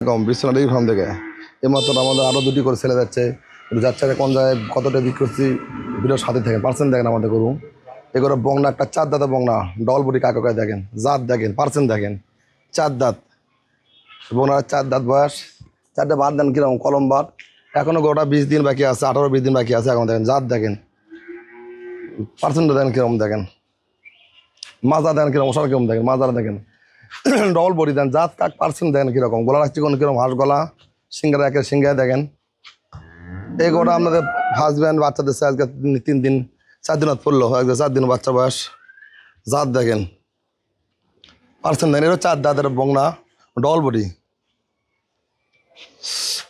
কম Biswanath dairy farm থেকে এইমাত্র আমাদের আরও দুটি করে ছেলে যাচ্ছে যাচ্ছে কোন জায়গায় কতটা বিক্রি করছি ভিডিওর সাথে থেকে পার্সেন্ট দেখেন আমাদের গরু এগুলো বংনা একটা 4 দাঁতের বংনা ডল বডি কাকে দেখেন জাত দেখেন পার্সেন্ট দেখেন 4 দাঁত বংনার 4 দাঁত বয়স 4টে বাদ দেন কীরকম কলম বাদ এখনও গোটা 20 দিন বাকি আছে 18-20 দিন বাকি আছে এখন দেখেন জাত দেখেন পার্সেন্ট দেখেন কীরকম দেখেন মাজা দেন কীরকম মশলা কীরকম দেখেন মাজারা দেখেন ডবল বডি দেন জাত কাক পার্সেন্ট দেখেন কীরকম গলা রাখছি কোন কীরকম হাঁস গলা সিঙ্গারা একের সিঙ্গায় দেখেন এই গোটা আপনাদের হাজব্যান্ড বাচ্চাদের আজকে 3 দিন 4 দিন পড়লো 4 দিন বাচ্চা বয়স জাত দেখেন পার্সেন্ট দেখেন এরও 4 দাঁতের বংনা ডবল বডি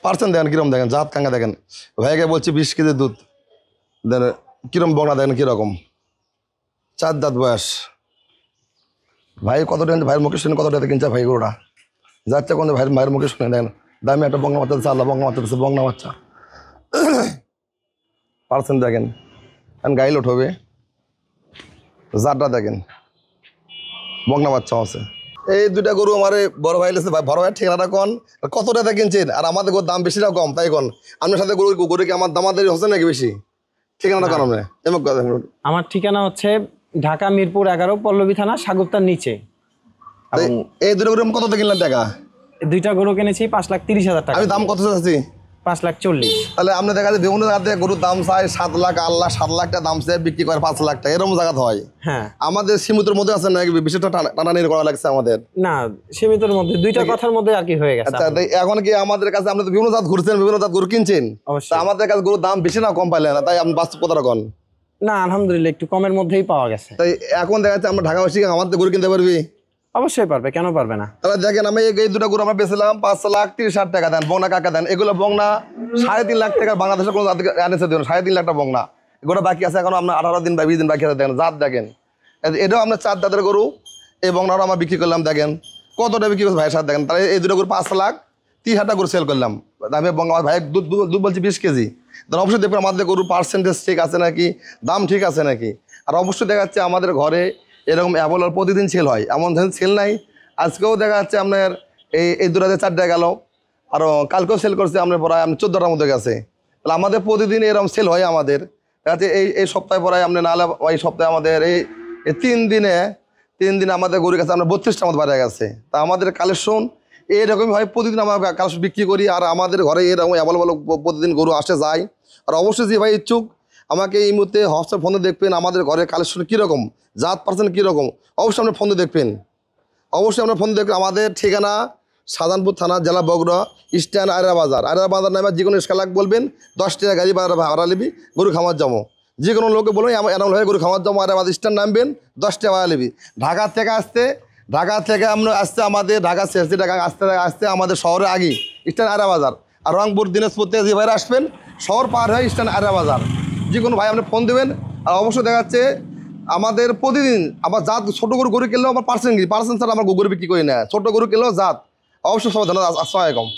পার্সেন্ট দেখেন কীরকম দেখেন জাত কাঙ্গা দেখেন ভাইকে বলছি 20 কেজি দুধ দেন কীরকম বংনা দেখেন কীরকম 4 দাঁত বয়স ভাই কত টাকা ভাইয়ের মুখে শুনে কত টাকা কিনছে ভাই গরুটা যাচ্ছে কোন ভাইয়ের মুখে শুনে দেখেন দামি একটা বংলা বাচ্চা দিচ্ছে আল্লাহ বংলা বাচ্চা দিচ্ছে বংলা বাচ্চা পার্সেন্ট দেখেন গাইল উঠবে জাতটা দেখেন বংলা বাচ্চা আছে এই দুইটা গরু আমার বড় ভাই লেছে ভাই বড় ভাইয়ের ঠিকানাটা কোন কত টাকা কিনছেন আর আমাদের গরুর দাম বেশি না কম তাই কোন আপনার সাথে গরু কি আমার দামাদারি হচ্ছে নাকি বেশি ঠিকানাটা কোন আপনি আমার ঠিকানা হচ্ছে ঢাকা মিরপুর 11 পল্লবী থানা সাগুপ্তার নিচে এই দুটো গরু কত কিনলেন টাকা দুইটা গরু কিনেছি 5,30,000 টাকা আমি দাম কত চাচ্ছি 5,40,000 তাহলে আপনার দেখা যায় বিভিন্ন জায়গাতে গরুর দাম চাই 7 লাখ আল্লাহ 7 লাখ টাকা দাম চাই বিক্রি করে 5 লাখ টাকা এরকম জায়গাতে হয় হ্যাঁ আমাদের সীমিতর মধ্যে আছে না বিষয়টা টানাটানি করা লাগছে আমাদের না সীমিতর মধ্যে দুইটা কথার মধ্যে আর কি হয়ে গেছে আচ্ছা এখন কি আমাদের কাছে আপনাদের বিভিন্ন জাত ঘুরছেন বিভিন্ন জাত গরু কিনছেন আমাদের কাছে গরুর দাম বেশি না কম পাইলেন না তাই আপনি বাস্তব কথা রাখুন না আলহামদুলিল্লাহ একটু কমের মধ্যেই পাওয়া গেছে তাই এখন দেখা যাচ্ছে আমরা ঢাকাবাসী আমাদের গরু কিনতে পারবি অবশ্যই পারবে কেন পারবে না তাহলে দেখেন আমি এই দুটো গরু আমরা বেচলাম 5,30,000 টাকা দেন বংনা কাকা দেন এগুলো বংনা 3.5 লাখ টাকা বাংলাদেশের কোনো আনেছে দেবেন 3.5 লাখ টাকা বংনা এগুলো বাকি আছে এখন আপনার 18 দিন বা 20 দিন বাকি আছে দেখেন জাত দেখেন এটাও আমরা 4 দাঁতের গরু এই বংনারও আমরা বিক্রি করলাম দেখেন কতটা বিক্রি করছে ভাইয়ের সাথে দেখেন তাহলে এই দুটো গরু 5,30,000 টাকা করে সেল করলাম আমি বংলা ভাই দুধ বলছি 20 কেজি তাহলে অবশ্যই দেখবেন আমাদের গরুর পার্সেন্টেজ ঠিক আছে নাকি দাম ঠিক আছে নাকি আর অবশ্যই দেখা যাচ্ছে আমাদের ঘরে এরকম অ্যাভেলেবল প্রতিদিন সেল হয় এমন ধরেন সেল নাই আজকেও দেখা যাচ্ছে আপনার এই 2,400 গেল আরও কালকেও সেল করছে আপনার প্রায় 14টার মধ্যে গেছে তাহলে আমাদের প্রতিদিন এরকম সেল হয় আমাদের দেখা যাচ্ছে এই সপ্তাহে পরে আপনি নাহলে এই সপ্তাহে আমাদের এই 3 দিনে আমাদের গরুর কাছে আমরা 32টার মতো বাইরে গেছে তা আমাদের কালেকশন এইরকমই হয় প্রতিদিন আমরা কালেকশন বিক্রি করি আর আমাদের ঘরে এরকম অ্যাভেলেবল প্রতিদিন গরু আসে যায় আর অবশ্যই যে ভাই ইচ্ছুক আমাকে এই মুহূর্তে হোয়াটসঅ্যাপ ফোনে দেখবেন আমাদের ঘরের কালেকশন কীরকম জাত পার্সেন্ট কীরকম অবশ্যই আপনার ফোনে দেখবেন অবশ্যই আপনার ফোন দেখবেন আমাদের ঠিকানা শাহজাহানপুর থানা জেলা বগুড়া স্ট্যান্ড আয়রা বাজার নামে যে কোনো স্কালাক বলবেন 10 টাকা গাড়ি ভাড়া নিবি গরু খামার যাবো যে কোনো লোকে বলবেন এরকম ভাবে গরু খামার যাবো আয়রা বাজার স্ট্যান্ড নামবেন 10 টাকা ভাড়া নিবি ঢাকা থেকে আমরা আসতে আমাদের ঢাকা সিএসসি টাকা আসতে আমাদের শহরে আগে স্ট্যান্ড আয়রা বাজার আর রংপুর দিনাজপুর থেকে যে ভাইরা আসবেন শহর পার হয়ে স্ট্যান্ড আয়রা বাজার যে কোনো ভাই আপনি ফোন দেবেন আর অবশ্যই দেখা যাচ্ছে আমাদের প্রতিদিন আবার জাত ছোটো গরু কিনলেও আমার পার্সেন্ট ছাড়া আমার গরু বিক্রি করি না ছোটো গরু কিনলেও জাত অবশ্যই সবাই ধন্যবাদ আসসালামু আলাইকুম